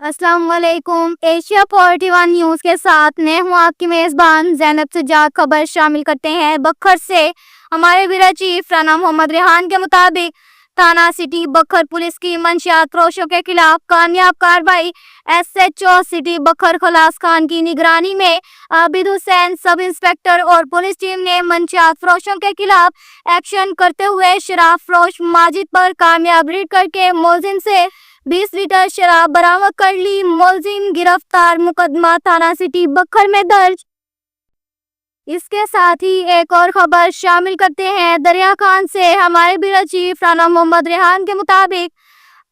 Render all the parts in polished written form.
अस्सलाम वालेकुम। Asia 41 news के साथ मैं हूँ आपकी मेज़बान ज़ैनब सज्जाद। खबर शामिल करते हैं बखर से। हमारे ब्यूरो चीफ राना मोहम्मद रेहान के मुताबिक थाना सिटी बखर पुलिस की मंशियात फरोशों के खिलाफ कामयाब कार्रवाई। SHO सिटी बखर खलास खान की निगरानी में आबिद हुसैन सब इंस्पेक्टर और पुलिस टीम ने मंशियात फरोशों के खिलाफ एक्शन करते हुए शराब फरोश माजिद पर कामयाब रेड करके मुलजिम से 20 लीटर शराब बरामद कर ली। मुलजिम गिरफ्तार। मुकदमा थाना सिटी बखर में दर्ज। इसके साथ ही एक और खबर शामिल करते हैं दरिया खान से। हमारे ब्यूरो चीफ राना मोहम्मद रेहान के मुताबिक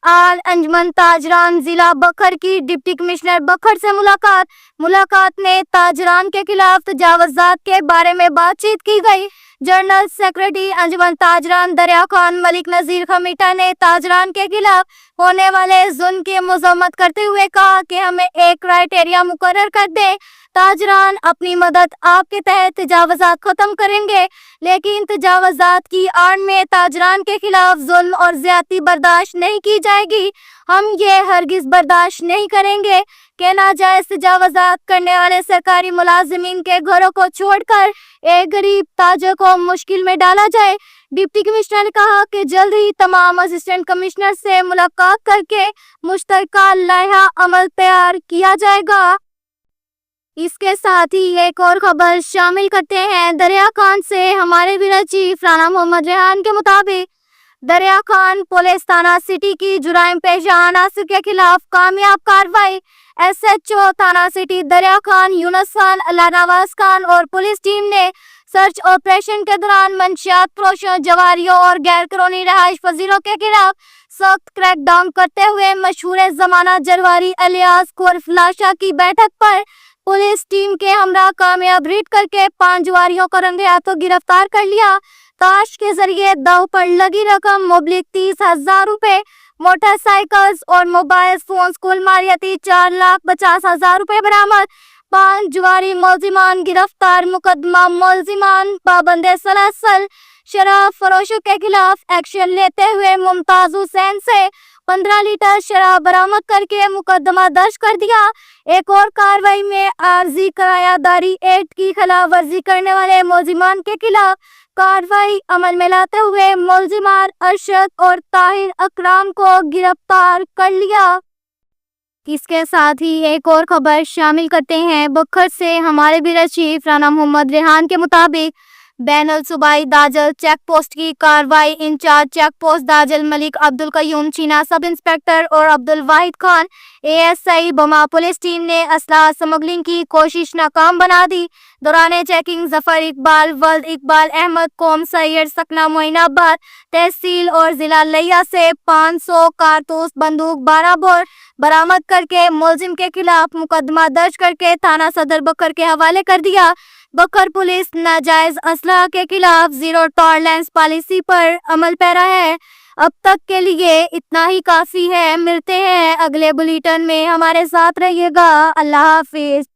आल अंजमन ताजरान जिला बखर की डिप्टी कमिश्नर बखर से मुलाकात में ताजरान के खिलाफ तजावुज़ात के बारे में बातचीत की गई। जनरल सेक्रेटरी अंजुमन ताजरान दरिया खान मलिक नजीर खमीटा ने ताजरान के खिलाफ होने वाले जुल्म की मजम्मत करते हुए कहा कि हमें एक क्राइटेरिया मुकर्रर कर दे। ताजरान अपनी मदद आपके तहत तजावुज़ात खत्म करेंगे, लेकिन तजावुज़ात की आड़ में ताजरान के खिलाफ जुल्म और ज्यादती बर्दाश्त नहीं की जाएगी। हम ये हरगिज बर्दाश्त नहीं करेंगे कि नाजायज तजावुज़ात करने वाले सरकारी मुलाजिमीन के घरों को छोड़कर एक गरीब ताजर को मुश्किल में डाला जाए। डिप्टी कमिश्नर ने कहा कि जल्द ही तमाम असिस्टेंट कमिश्नर से मुलाकात करके मुश्तरका लाइहा अमल तैयार किया जाएगा। इसके साथ ही एक और खबर शामिल करते हैं दरिया खान से। हमारे ब्यूरो चीफ राना मोहम्मद रेहान के मुताबिक दरिया खान पुलिस थाना सिटी की जुराइम पेशा अनासर के खिलाफ कामयाब कार्रवाई। SHO थाना सिटी दरिया खान, यूनुस खान, अल्लाह नवाज खान और पुलिस टीम ने सर्च ऑपरेशन के दौरान मंशियात फरोशों, जवारियों और गैर कानूनी रहायश पजीरों के खिलाफ सख्त क्रैकडाउन करते हुए मशहूर जमाना जरवारी अलियास उर्फ लाशा की बैठक पर पुलिस टीम के हमरा कामयाब रेड करके 5 जवारियों को रंगे हाथों गिरफ्तार कर लिया। ताश के जरिए दाव पर लगी रकम मुबलिक 30,000 रुपए, मोटरसाइकिल्स और मोबाइल फोन कुल मालियती 4,50,000 रुपए बरामद। 5 जवारी मुलजिमान गिरफ्तार। मुकदमा मुलजिमान पाबंदे सलासल शराब फरोशों के खिलाफ एक्शन लेते हुए मुमताज हुसैन से 15 लीटर शराब बरामद करके मुकदमा दर्ज कर दिया। एक और कार्रवाई में आर्जी किरायादारी एक्ट की खिलाफ वर्जी करने वाले मुलजिमान के खिलाफ कार्रवाई अमल में लाते हुए मुलजिमान अरशद और ताहिर अकराम को गिरफ्तार कर लिया। इसके साथ ही एक और खबर शामिल करते हैं बखर से। हमारे ब्यूरो चीफ राना मोहम्मद रेहान के मुताबिक बैनुल सूबाई दाजल चेक पोस्ट की कार्रवाई। Incharge check post Dajal Malik Abdul Qayyum Cheena sub inspector और अब्दुल वाहिद खान ASI बमा पुलिस टीम ने असला स्मगलिंग की कोशिश नाकाम बना दी। दौरान चेकिंग जफर इकबाल, वल्द इकबाल अहमद, कौम सैयद, सकना मोइनाबाद तहसील और जिला लिया से 500 कारतूस बंदूक 12 बोर बरामद करके मुलजिम के खिलाफ मुकदमा दर्ज करके थाना सदर बखर के हवाले कर दिया। बखर पुलिस नाजायज असला के खिलाफ जीरो टॉलरेंस पॉलिसी पर अमल पैरा है। अब तक के लिए इतना ही काफी है। मिलते हैं अगले बुलेटिन में, हमारे साथ रहिएगा। अल्लाह हाफिज।